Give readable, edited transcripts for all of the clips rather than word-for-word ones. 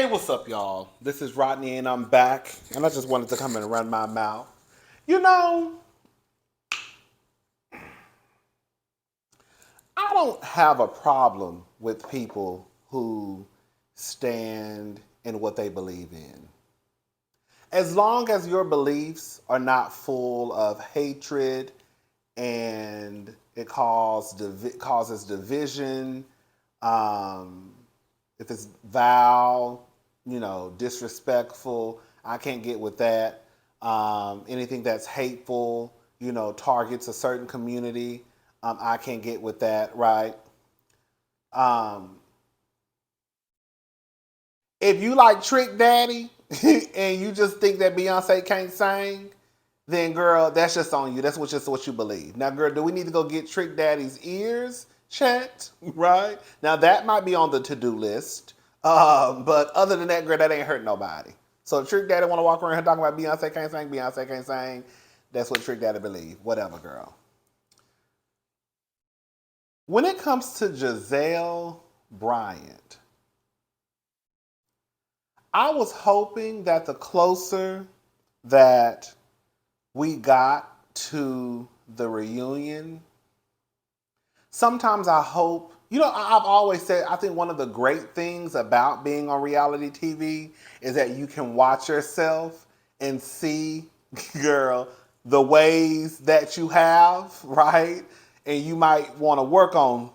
What's up, y'all? This is Rodney, and I'm back. And I just wanted to come in and run my mouth. You know, I don't have a problem with people who stand in what they believe in. As long as your beliefs are not full of hatred and it causes division, um, if it's vile, disrespectful, I can't get with that. Anything that's hateful, targets a certain community, I can't get with that, right? Um, if you like Trick Daddy and you just think that Beyonce can't sing, then girl, that's just on you. That's just what you believe. Now, girl, do we need to go get Trick Daddy's ears checked? Right? Now that might be on the to-do list. But other than that, girl, that ain't hurt nobody. So if Trick Daddy want to walk around here talking about Beyonce can't sing, that's what Trick Daddy believe. Whatever, girl. When it comes to Gizelle Bryant, I was hoping that the closer that we got to the reunion, sometimes I hope, I've always said, I think one of the great things about being on reality TV is that you can watch yourself and see, girl, the ways that you have, right? And you might want to work on,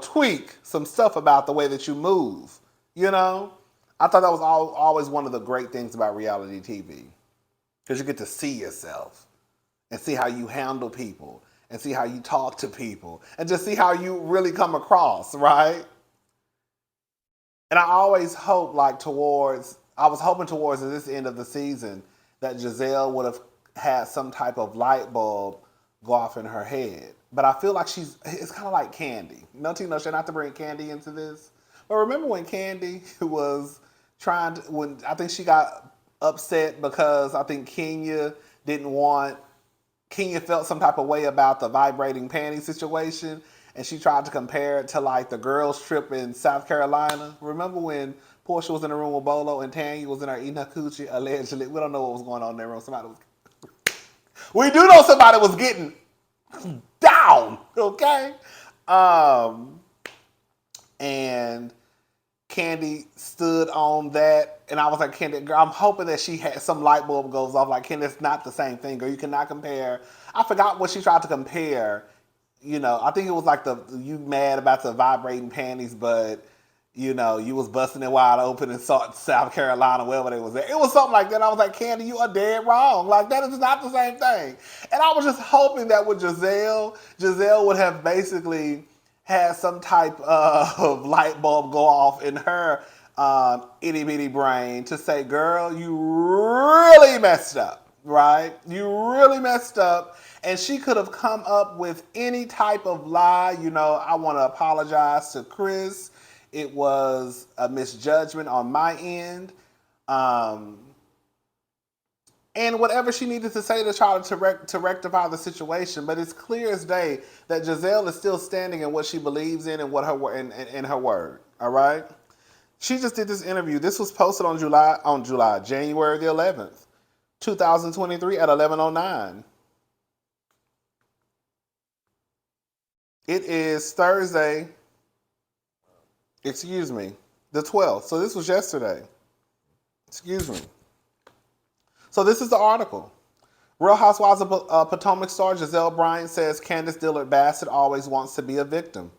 tweak some stuff about the way that you move, I thought that was always one of the great things about reality TV. Because you get to see yourself and see how you handle people and see how you talk to people and just see how you really come across, right? And I always hope I was hoping towards this end of the season that Gizelle would have had some type of light bulb go off in her head. But I feel like it's kind of like Candy. No, Tino, not to bring Candy into this. But remember when Candy was when I think she got upset because I think Kenya felt some type of way about the vibrating panty situation, and she tried to compare it to like the girls' trip in South Carolina. Remember when Portia was in the room with Bolo and Tanya was in there eating her coochie, allegedly? We don't know what was going on in their room. We do know somebody was getting down, okay? And Candy stood on that, and I was like, Candy, girl, I'm hoping that she had some light bulb goes off. Like, Candy, it's not the same thing, girl. You cannot compare. I forgot what she tried to compare. I think it was like you mad about the vibrating panties, but you was busting it wide open in South Carolina, wherever they was at. It was something like that. I was like, Candy, you are dead wrong. Like, that is not the same thing. And I was just hoping that with Gizelle would have basically had some type of light bulb go off in her itty bitty brain to say, girl, you really messed up, right? You really messed up. And she could have come up with any type of lie. I want to apologize to Chris. It was a misjudgment on my end. And whatever she needed to say to try to rectify the situation. But it's clear as day that Gizelle is still standing in what she believes in and what in her word. All right? She just did this interview. This was posted on January the 11th, 2023 at 11:09. It is Thursday, the 12th. So this was yesterday. Excuse me. So this is the article. Real Housewives of Potomac star Gizelle Bryant says Candiace Dillard Bassett always wants to be a victim.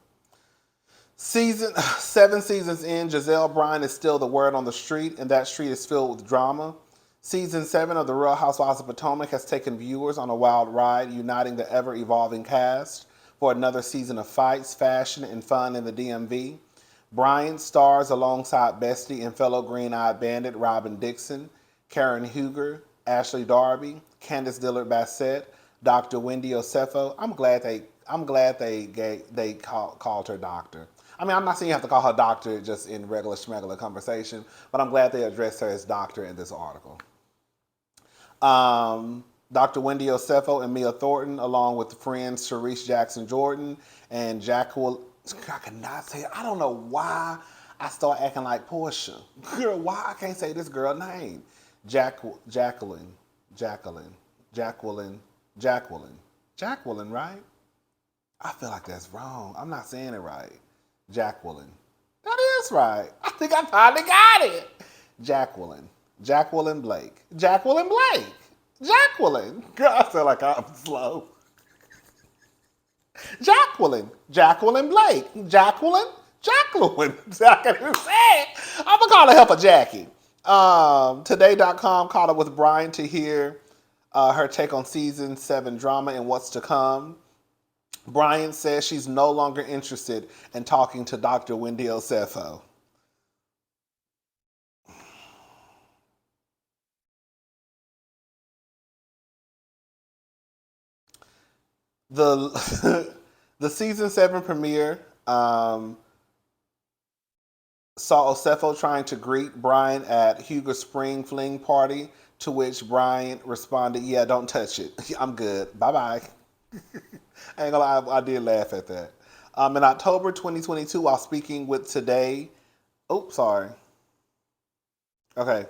7 seasons in, Gizelle Bryant is still the word on the street, and that street is filled with drama. Season 7 of The Real Housewives of Potomac has taken viewers on a wild ride, uniting the ever-evolving cast for another season of fights, fashion, and fun in the DMV. Bryant stars alongside bestie and fellow Green-Eyed Bandit Robin Dixon, Karen Huger, Ashley Darby, Candiace Dillard Bassett, Dr. Wendy Osefo. I'm glad they called her doctor. I mean, I'm not saying you have to call her doctor just in regular schmegular conversation, but I'm glad they addressed her as doctor in this article. Dr. Wendy Osefo and Mia Thornton, along with friends Sharice Jackson Jordan and Jacqueline. I cannot say it. I don't know why I start acting like Portia. Girl, why I can't say this girl name? Jacqueline, Jacqueline, Jacqueline, Jacqueline, Jacqueline, right? I feel like that's wrong. I'm not saying it right. Jacqueline. That is right. I think I finally got it. Jacqueline. Jacqueline Blake. Jacqueline Blake. Jacqueline. Girl, I feel like I'm slow. Jacqueline. Jacqueline Blake. Jacqueline. Jacqueline. I can't even say it. I'm going to call her Helper Jackie. Today.com caught up with Bryant to hear her take on season 7 drama and what's to come. Bryant says she's no longer interested in talking to Dr. Wendy Osefo. The the season 7 premiere saw Osefo trying to greet Bryant at Hugo Spring fling party, to which Bryant responded, "Yeah, don't touch it. I'm good. Bye-bye." I ain't gonna lie, I did laugh at that. In October 2022, while speaking with Today, sorry. Okay.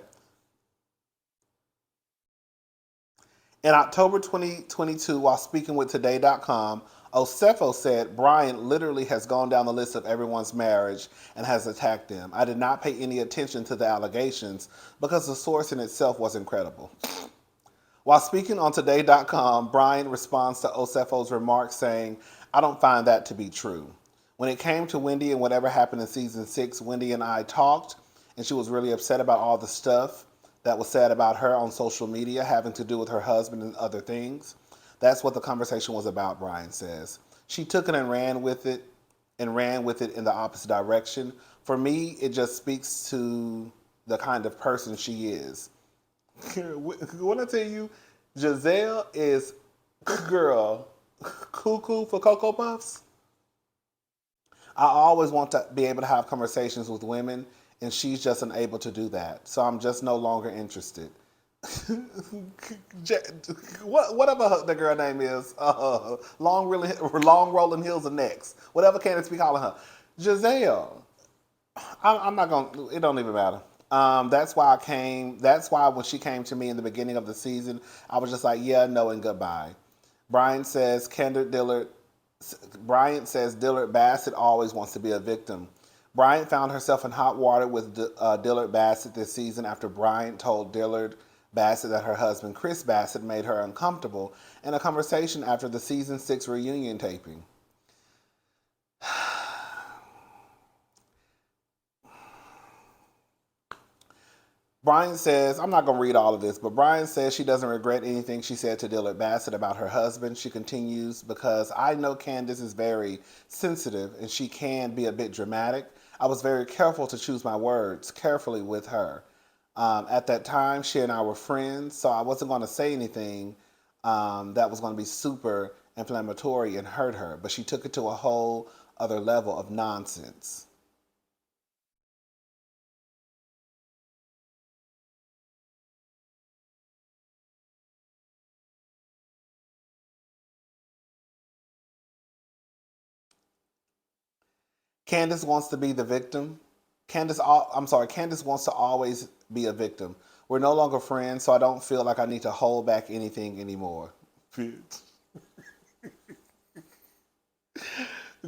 In October 2022, while speaking with Today.com, Osefo said Bryant literally has gone down the list of everyone's marriage and has attacked them. I did not pay any attention to the allegations because the source in itself was incredible. While speaking on Today.com, Bryant responds to Osefo's remarks saying, "I don't find that to be true. When it came to Wendy and whatever happened in season 6, Wendy and I talked, and she was really upset about all the stuff that was said about her on social media having to do with her husband and other things. That's what the conversation was about," Bryant says. "She took it and ran with it in the opposite direction. For me, it just speaks to the kind of person she is." When I tell you, Gizelle is, girl, cuckoo for Cocoa Puffs. I always want to be able to have conversations with women, and she's just unable to do that. So I'm just no longer interested. Whatever the girl name is, long rolling hills are next. Whatever Candiace be calling her, Gizelle. I'm not gonna. It don't even matter. That's why when she came to me in the beginning of the season, I was just like, yeah, no, and goodbye. Bryant says Dillard Bassett always wants to be a victim. Bryant found herself in hot water with Dillard Bassett this season after Bryant told Dillard Bassett that her husband Chris Bassett made her uncomfortable in a conversation after the season 6 reunion taping. Brian says, I'm not going to read all of this, but Brian says she doesn't regret anything she said to Dillard Bassett about her husband. She continues, because I know Candiace is very sensitive and she can be a bit dramatic. I was very careful to choose my words carefully with her. At that time, she and I were friends, so I wasn't going to say anything that was going to be super inflammatory and hurt her, but she took it to a whole other level of nonsense. Candiace wants to be the victim. Candiace wants to always be a victim. We're no longer friends, so I don't feel like I need to hold back anything anymore.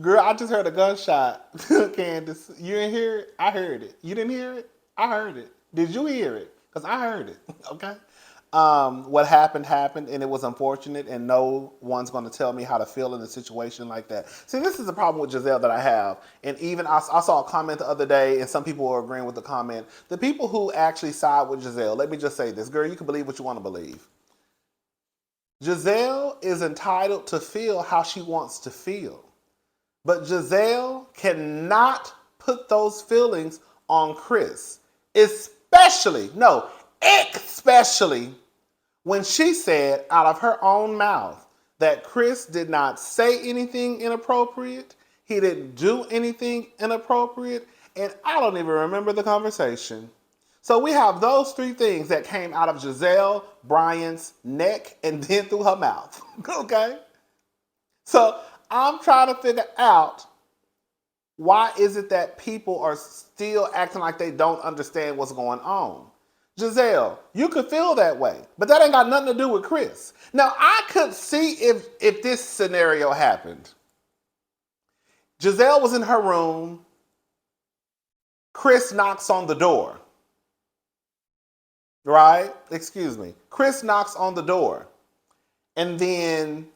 Girl, I just heard a gunshot. Candiace, you didn't hear it? I heard it. You didn't hear it? I heard it. Did you hear it? Because I heard it. Okay? What happened, and it was unfortunate, and no one's going to tell me how to feel in a situation like that. See, this is the problem with Gizelle that I have. And even I saw a comment the other day, and some people were agreeing with the comment. The people who actually side with Gizelle, let me just say this. Girl, you can believe what you want to believe. Gizelle is entitled to feel how she wants to feel. But Gizelle cannot put those feelings on Chris. Especially when she said out of her own mouth that Chris did not say anything inappropriate, he didn't do anything inappropriate, and I don't even remember the conversation. So we have those 3 things that came out of Gizelle Bryant's neck and then through her mouth. Okay? So I'm trying to figure out Why is it that people are still acting like they don't understand what's going on? Gizelle, you could feel that way, but that ain't got nothing to do with Chris. Now, I could see if this scenario happened. Gizelle was in her room. Chris knocks on the door. Right? Excuse me. Chris knocks on the door. And then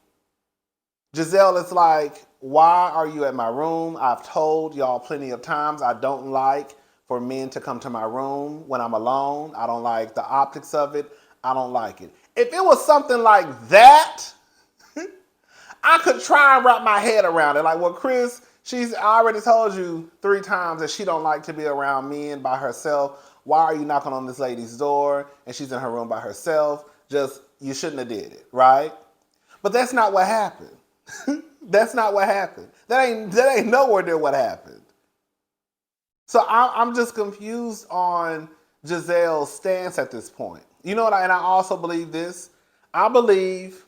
Gizelle is like, why are you at my room? I've told y'all plenty of times I don't like for men to come to my room when I'm alone. I don't like the optics of it. I don't like it. If it was something like that, I could try and wrap my head around it. Like, well, Chris, I already told you 3 times that she don't like to be around men by herself. Why are you knocking on this lady's door and she's in her room by herself? You shouldn't have did it, right? But that's not what happened. That's not what happened. That ain't nowhere near what happened. So I'm just confused on Gizelle's stance at this point. You know what? And I also believe this. I believe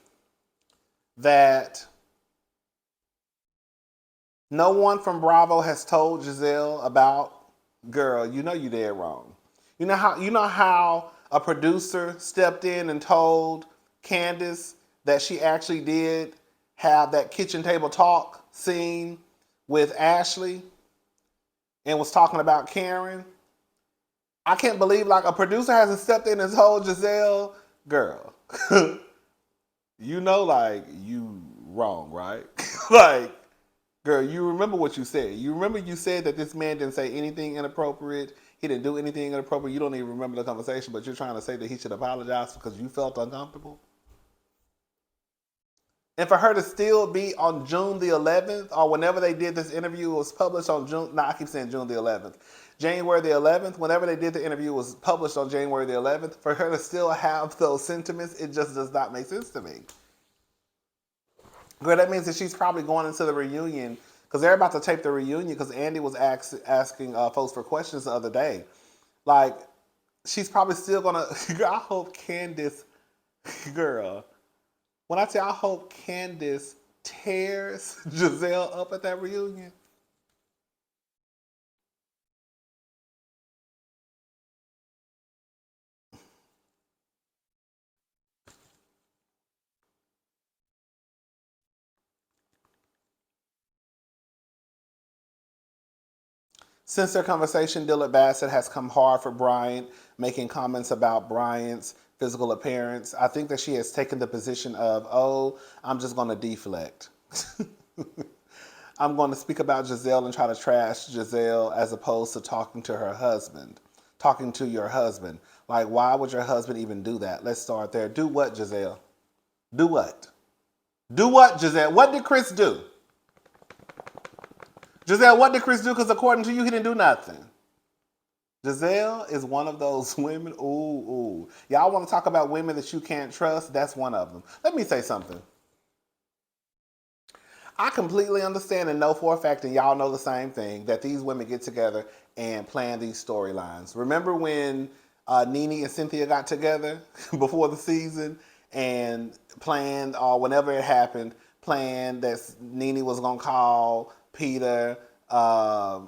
that no one from Bravo has told Gizelle about, girl, you know you dead wrong. You know how a producer stepped in and told Candiace that she actually did have that kitchen table talk scene with Ashley and was talking about Karen. I can't believe like a producer hasn't stepped in and told Gizelle, girl, you know like you wrong, right? Like, girl, you remember what you said. You remember you said that this man didn't say anything inappropriate. He didn't do anything inappropriate. You don't even remember the conversation, but you're trying to say that he should apologize because you felt uncomfortable. And for her to still be on June the 11th, or whenever they did this interview, it was published on June, I keep saying June the 11th. January the 11th, whenever they did the interview, it was published on January the 11th. For her to still have those sentiments, it just does not make sense to me. Girl, that means that she's probably going into the reunion, because they're about to tape the reunion, because Andy was asking folks for questions the other day. Like, she's probably still going to, I hope Candiace, girl, when I say I hope Candiace tears Gizelle up at that reunion. Since their conversation, Dillard Bassett has come hard for Bryant, making comments about Bryant's physical appearance. I think that she has taken the position of, oh, I'm just going to deflect. I'm going to speak about Gizelle and try to trash Gizelle as opposed to talking to her husband. Talking to your husband. Like, why would your husband even do that? Let's start there. Do what, Gizelle? Do what? Do what, Gizelle? What did Chris do? Gizelle, what did Chris do? Because according to you, he didn't do nothing. Gizelle is one of those women. Ooh. Y'all want to talk about women that you can't trust? That's one of them. Let me say something. I completely understand and know for a fact, and y'all know the same thing, that these women get together and plan these storylines. Remember when Nene and Cynthia got together before the season and planned, or whenever it happened, planned that Nene was going to call Peter, girl,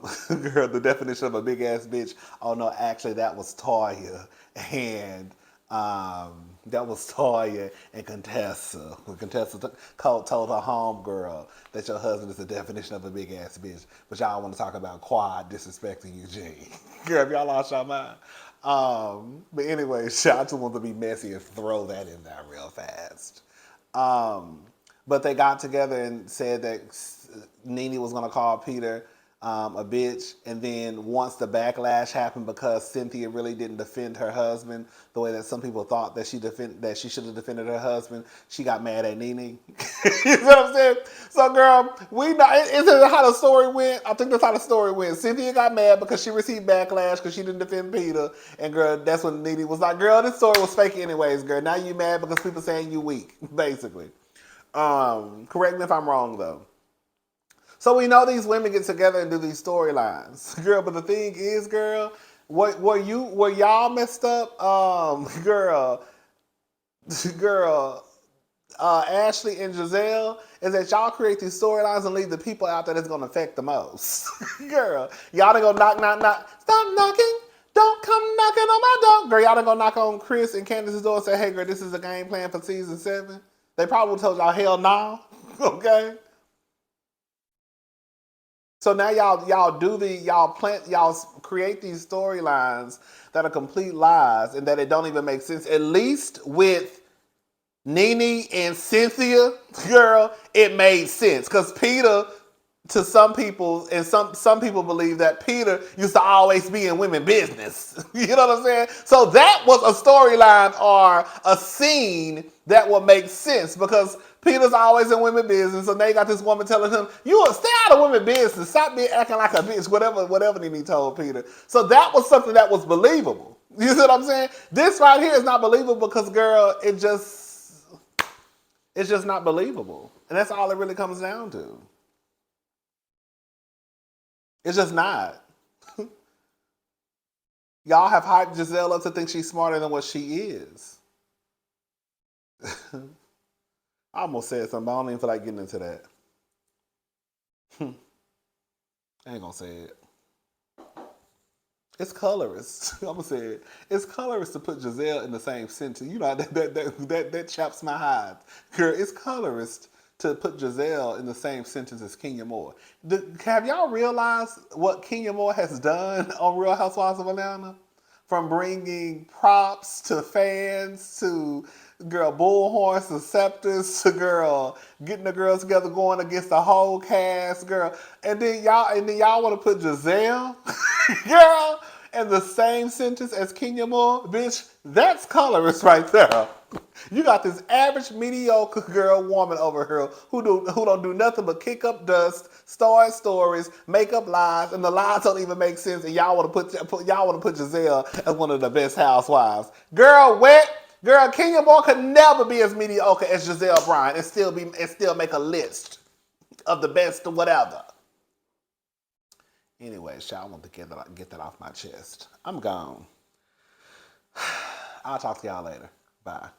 the definition of a big ass bitch. Oh no, actually that was Toya. And that was Toya and Contessa. Contessa told her homegirl that your husband is the definition of a big ass bitch. But y'all want to talk about Quad disrespecting Eugene. Girl, if y'all lost your mind. But anyway, I just want to be messy and throw that in there real fast. But they got together and said that Nene was going to call Peter a bitch. And then once the backlash happened because Cynthia really didn't defend her husband the way that some people thought that she should have defended her husband, she got mad at Nene. You know what I'm saying? So, girl, we know. Is it how the story went? I think that's how the story went. Cynthia got mad because she received backlash because she didn't defend Peter. And, girl, that's when Nene was like, girl, this story was fake anyways, girl. Now you mad because people saying you weak, basically. Correct me if I'm wrong, though. So we know these women get together and do these storylines, girl. But the thing is, girl, were y'all messed up? Girl, Ashley and Gizelle is that y'all create these storylines and leave the people out there that's gonna affect the most. Girl, y'all done go knock, knock, knock. Stop knocking. Don't come knocking on my door. Girl, y'all done go knock on Chris and Candiace's door and say, hey, girl, this is a game plan for season 7. They probably told y'all, hell no. Okay? So now y'all create these storylines that are complete lies and that it don't even make sense. At least with Nene and Cynthia, girl, it made sense. Because Peter, to some people, and some people believe that Peter used to always be in women business. You know what I'm saying? So that was a storyline or a scene that would make sense because Peter's always in women business. And they got this woman telling him, you stay out of women business. Stop being acting like a bitch, whatever Nene told Peter. So that was something that was believable. You see what I'm saying? This right here is not believable because, girl, it's just not believable. And that's all it really comes down to. It's just not. Y'all have hyped Gizelle up to think she's smarter than what she is. I almost said something, but I don't even feel like getting into that. I ain't gonna say it. It's colorist. I'm gonna say it. It's colorist to put Gizelle in the same sentence. You know that chaps my hide. Girl, it's colorist to put Gizelle in the same sentence as Kenya Moore. Have y'all realized what Kenya Moore has done on Real Housewives of Atlanta? From bringing props to fans to, girl, bullhorns to scepters to, girl, getting the girls together going against the whole cast, girl. And then y'all want to put Gizelle, girl, in the same sentence as Kenya Moore? Bitch, that's colorist right there. You got this average, mediocre girl woman over here who don't do nothing but kick up dust, start stories, make up lies, and the lies don't even make sense. And y'all want to put Gizelle as one of the best housewives. Girl, Kenya Moore could never be as mediocre as Gizelle Bryant and still make a list of the best or whatever. Anyway, I want to get that off my chest. I'm gone. I'll talk to y'all later. Bye.